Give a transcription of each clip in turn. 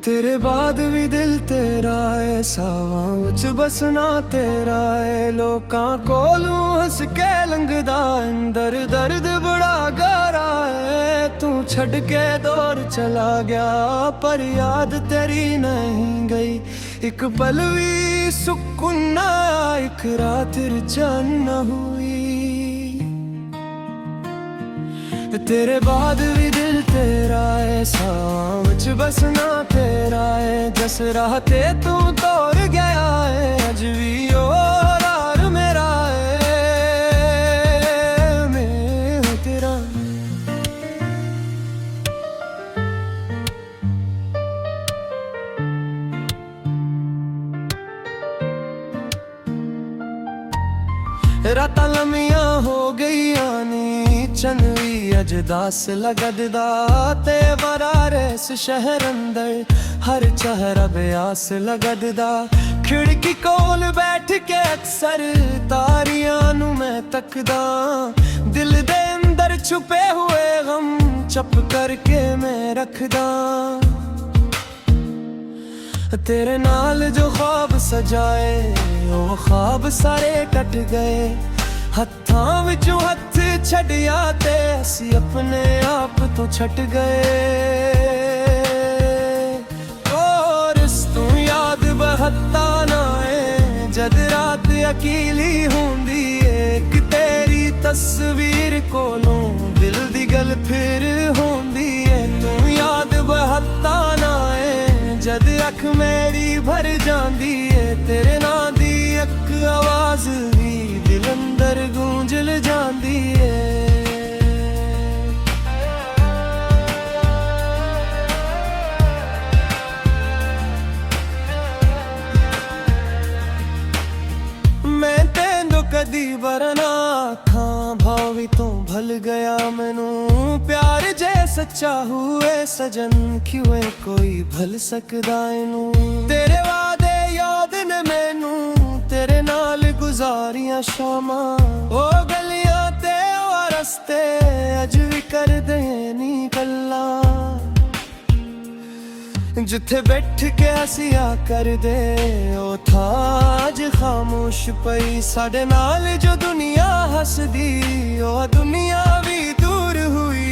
तेरे बाद भी दिल तेरा है, सावां विच बसना तेरा है। लोकां कोलों हंस के लंघदा, अंदर दर्द बड़ा गहरा है। तू छड़ के दौर चला गया, पर याद तेरी नहीं गई। एक पल भी सुकून ना आया, एक रात रिचैन न हुई। तेरे बाद भी दिल तेरा है, सावां विच बसना तेरा है। जस राह ते तू तोड़ गया है, अज भी ओ रार मेरा है। मैं हूं तेरा। रातां लम्मियां हो गईयां नी, चन भी अज दास लगदा। ते वरारेस शहर अंदर हर चेहरा ब्यास लगदा। खिड़की कोल बैठ के अक्सर तारियां नू मैं तकदा। दिल दे अंदर छुपे हुए गम चुप करके मैं रखदा। तेरे नाल जो ख्वाब सजाए, ओ ख्वाब सारे कट गए। हत्थां विचों हत्थ छड्डिया ते असी अपने आप तो छट गए। और इस तू याद बहता ना है, जद रात अकेली होंदी है। एक तेरी तस्वीर कोलों दिल दी गल फिर होंदी है। तू याद बहता ना है, जद अख मेरी भर जांदी है। तेरे नां दी एक आवाज भी दिल अंदर गूंजल जांदी है। मैं तेंदो कदी बरना आखां, भावी तो भल गया मैनू। प्यार जे सच्चा हुए सजन, क्यों कोई भल सकदा इनू। तेरे वादे याद ने मैनू, तेरे नाल गुजारियां शामां। ओ गलियां ते ओ रस्ते अज भी कर दे नी गल्लां। जिथे बैठ के हसिया कर दे, ओ था अज खामोश पई। साडे नाल जो दुनिया हसदी, ओ दुनिया भी दूर हुई।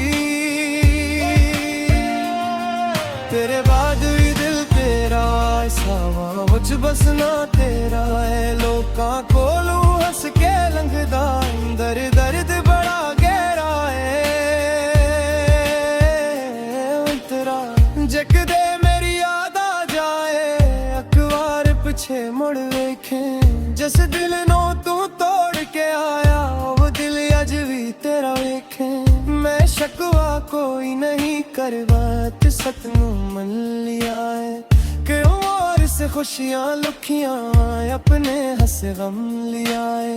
तेरे बाद भी दिल तेरा है, सावां विच बसना तेरा है। लोकां कोलों हंस के लंघदा, अंदर दर्द बड़ा गहरा है। तेरा जकदे पिछे मुड़ वेखे, जिस दिल नो तू तोड़ के आया, वो दिल अज भी तेरा वेखे। मैं शकवा कोई नहीं करवा, सतनू मन लिया है। क्यों और से खुशियां लुखियां, अपने हंस गम लिया है।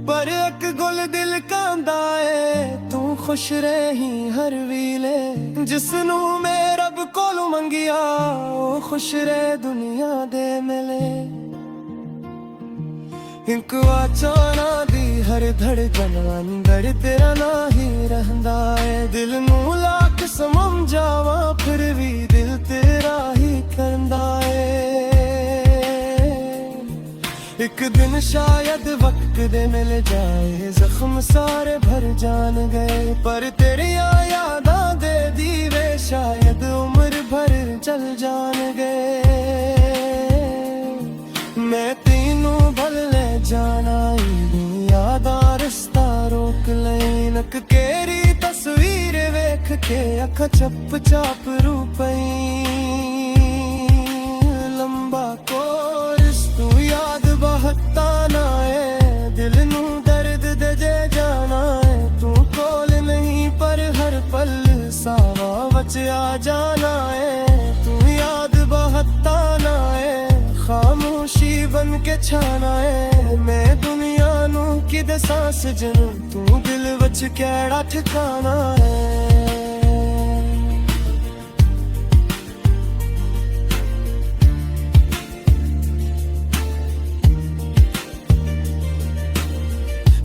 पर एक गुल दिल कांदा है, तू खुश रही हर वीले। जिसनू मैं रब कोलों मंगिया, ओ खुश रहे दुनिया दे मिले। एक वाचाना दी हर धड़कन अंदर तेरा ना ही रहंदा है। दिल नू लाख समझावा, फिर भी दिल तेरा ही करंदा है। एक दिन शायद वक्त दे मिल जाए, जख्म सारे भर जान गए। पर तेरिया यादां दे दीवे शायद उम्र भर चल जान गए। मैं तीनों भल ले जाना, यादां रस्ता रोक ले। नक केरी तस्वीर वेख के अखा चप चाप रू पई। लंबा कोर्स तू याद बहता ना है, दिल नू दर्द दे जे जाना है। तू कोल नहीं पर हर पल सावां वच आ जाना है। तू याद बहता ना है, खामोशी बन के छाना है। मैं दुनिया नू किदे सांस जनू, तू दिल वच केड़ा ठिकाना है।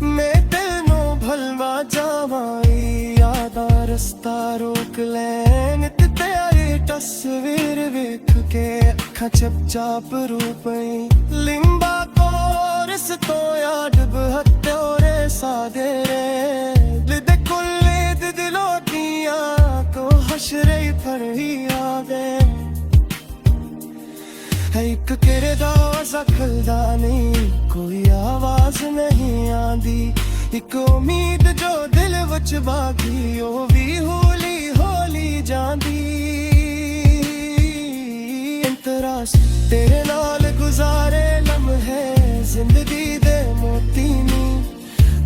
मैं तेनों भलवा जावा, यादा रस्ता रोक ले। नित तेरी तस्वीर वेख के अखा चपचाप रूपई लिंबा कोरस तो याद बहत्योरे सादेरे लिदे कुल्ले दिलोटिया को हशरे पर ही आवे एक किरदार खलदा नहीं कोई आवाज नहीं आंदी एक उम्मीद जो दिल विच बागी ओ भी होली होली जांदी इंतरास तेरे नाल गुजारे लम्हे जिंदगी दे मोती नी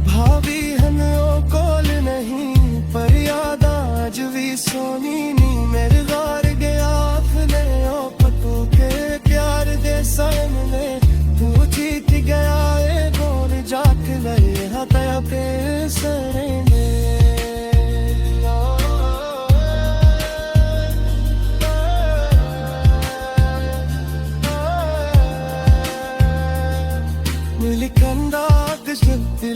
भाभी हन ओ कोल नहीं पर यादां अज भी सोनी नी मेरे गार गया अपने ओ पतू के प्यार दे सामने तू जीत गया ए बोल जाक लए हतया पे सरेंगे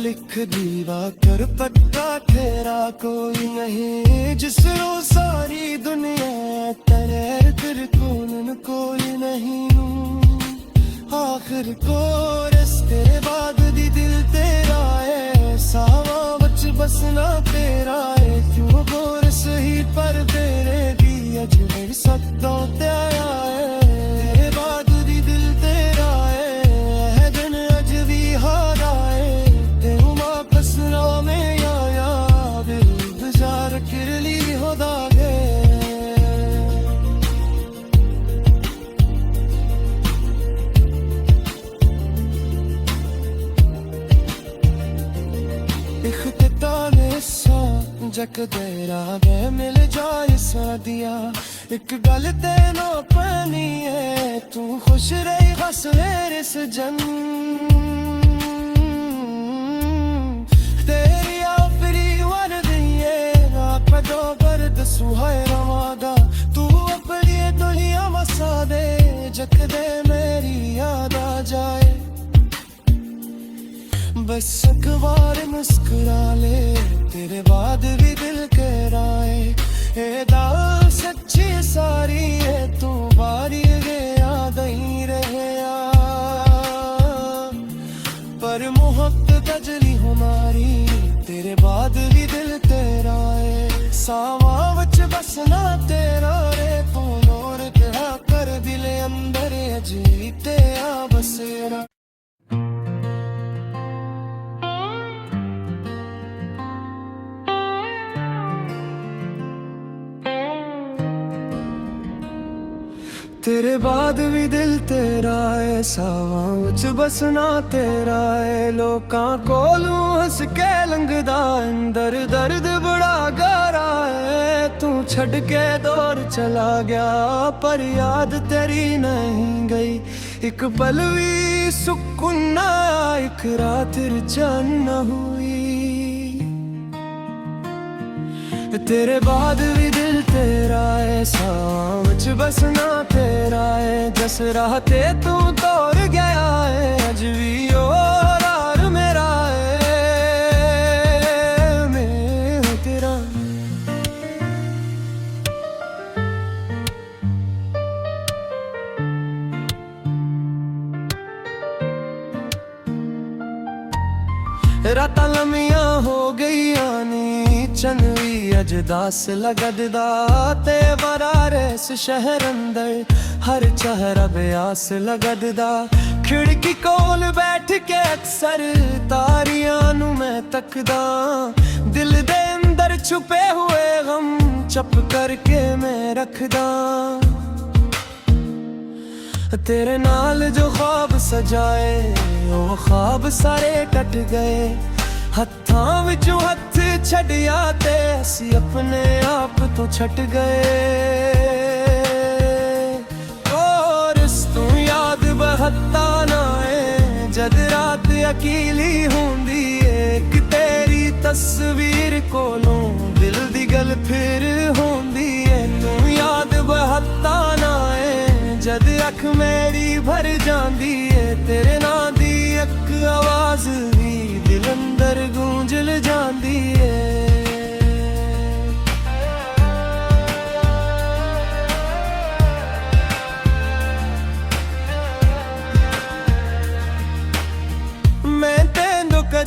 लिख दीवा कर पक्का तेरा कोई नहीं जिसरो सारी दुनिया तेरे फिर कौन कोई नहीं आखिर को रस्ते बाद दी दिल तेरा है सावा बच बसना तेरा है क्यों गोर सही पर तेरे दी अज बढ़ सकता तेरा है तेरे बाद दी दिल तेरा है दिन अज भी हारा है तेरू वापस ना में आया दिल गुजार किरली हो दागे जक तेरा वे मिल जाए सादिया एक गल तेनो पानी है तू खुश रही बस मेरे सजन तेरी आफरी वर्दी है रात दो बर्द सुहाए रवादा तू अपनी दुनिया मसा दे जक दे मेरी याद आ जाए बस एक बार मुस्कुरा ले तेरे बाद भी दिल कहराए ए दाल सच्ची सारी है तू बारी गया नहीं रहे पर मोहब्बत गजली हमारी तेरे बाद भी दिल कहराए सावा बच बसना तेरा रे तू नूर तेरा कर दिल अंदर जीते आ बसेरा तेरे बाद भी दिल तेरा है सावां विच बसना तेरा है लोकां कोलों हंस के लंघदा अंदर दर्द बड़ा गहरा है तू छड़ के दौर चला गया पर याद तेरी नहीं गई एक पल भी सुकून ना एक रात चैन न हुई तेरे बाद भी दिल तेरा है सावां विच बसना तेरा है जस राह ते तू तोड़ गया है अज भी और यार मेरा है मैं तेरा रातां लम्मियां हो गई आनी चन भी अज दास लगदा ते बरारे इस शहर अंदर हर चेहरा ब्यास लगदा खिड़की कोल बैठ के अक्सर तारियां नू मैं तकदा दिल दे अंदर छुपे हुए गम चप करके मैं रखदा तेरे नाल जो ख्वाब सजाए वो ख्वाब सारे टट गए हत्थां विचों हत्थ छड्डिया ते असीं अपने आप तो छट गए और इस तू याद बहत्ता ना है जद रात अकेली होंदी एक तेरी तस्वीर कोलों दिल दी गल फिर होंदी है तू याद बहत्ता ना है जद अख मेरी भर जांदी है तेरे नां दी एक आवाज भी दिल अंदर गूंजल जांदी है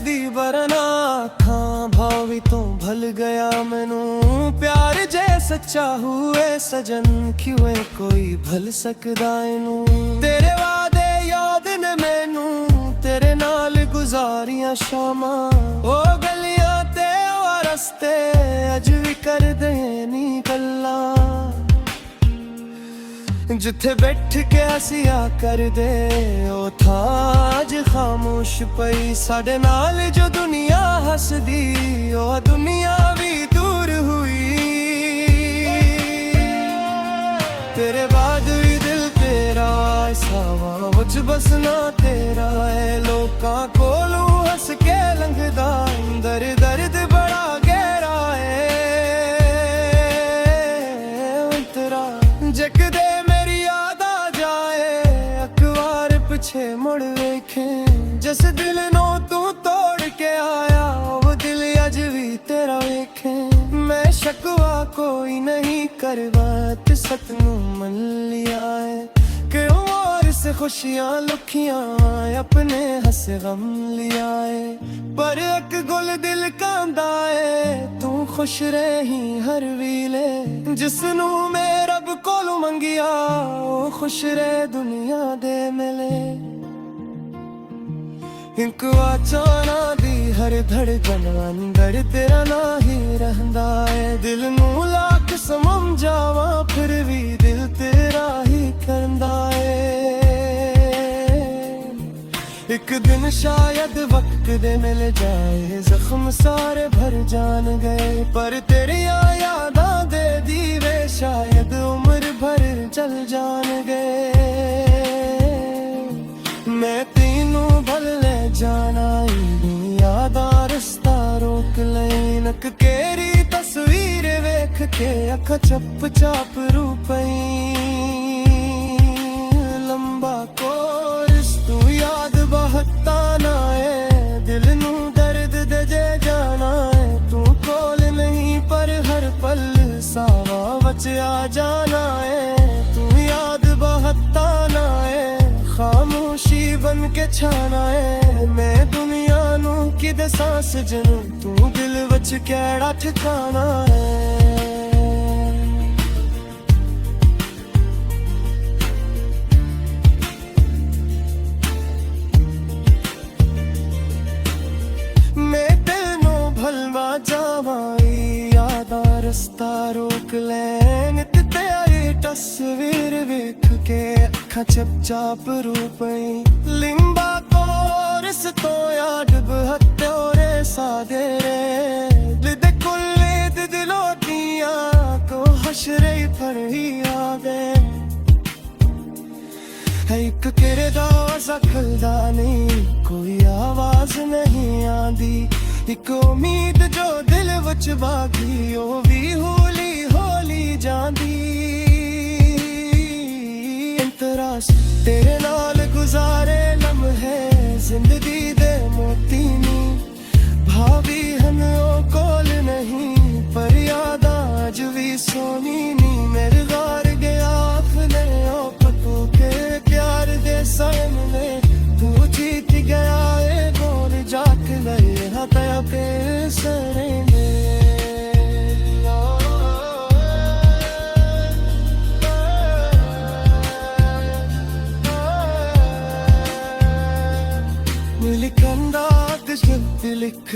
दी बरना खां भावी तो भल गया मैनू प्यार जे सच्चा हुए सजन क्यों कोई भल सकदा इनू तेरे वादे याद ने मैनू तेरे नाल गुजारियां शामां ओ गलियां ते ओ रस्ते अज भी कर दे नी गल्लां जिथे बैठ के हसिया कर दे ओ था अज खामोश पई साडे नाल जो दुनिया हसदी ओ दुनिया भी दूर हुई तेरे बाद भी दिल तेरा सावा मुझ बसना तेरा है लोकां कोलू हस के लंघदा अंदर दर्द बड़ा गहरा है अंतरा जकदे पिछे मुड़ वेखे जिस दिल नो तू तोड़ के आया वो दिल अज भी तेरा वेखे मैं शकवा कोई नहीं करवा सतनू मन लिया है क्यों और से खुशियां लुखियां अपने हंस गम लिया है पर एक गुल दिल कांदा है तू खुश रही हर वीले जिसनू मैं रब कोलू मंगिया ओ खुश रहे दुनिया दे मिले एक अचाना दी हर धड़कन अंदर तेरा ना ही रहंदा है दिल नू लाख समझावा फिर भी दिल तेरा ही करंदा है एक दिन शायद वक्त दे मिल जाए जख्म सारे भर जान गए पर तेरी यादां दे दीवे शायद उम्र भर चल जान गए मैं तीनों भल ले जाना यादां रस्ता रोक ले नक केरी तस्वीर वेख के अख चप चाप रूपई लंबा कोर्स तू याद बहता ना है दिल नू दर्द दे जे जाना है तू कोल नहीं पर हर पल सावा बच आ जाना है तू याद बहता ना है खामोशी बन के छाना है मैं दुनिया नू किदे सांस जनू तू दिल वच केड़ा ठिकाना है मैं तेनू भलवा जावाई यादा रस्ता रोक लैन ते आई तस्वीर वेख के अखा चप चाप रूपई लिंबा कोरस तो याद बहत्योरे सादे रे दे कुल्ले दिलो दिया को हशरे पर ही आ गए एक किरदार खलदा नहीं कोई आवाज नहीं आंदी एक उम्मीद जो दिल वच बागी ओ भी होली होली जांदी अंतरास तेरे नाल गुजारे लम्हे जिंदगी दे मोती नी भावी हन ओ कोल नहीं पर यादां अज भी सोनी नी मेरे गार गया अपने ओ पतू के प्यार दे सामने तू जीत गया ए गोर जाक लए हता पे सरेंगे लिखंदा लिख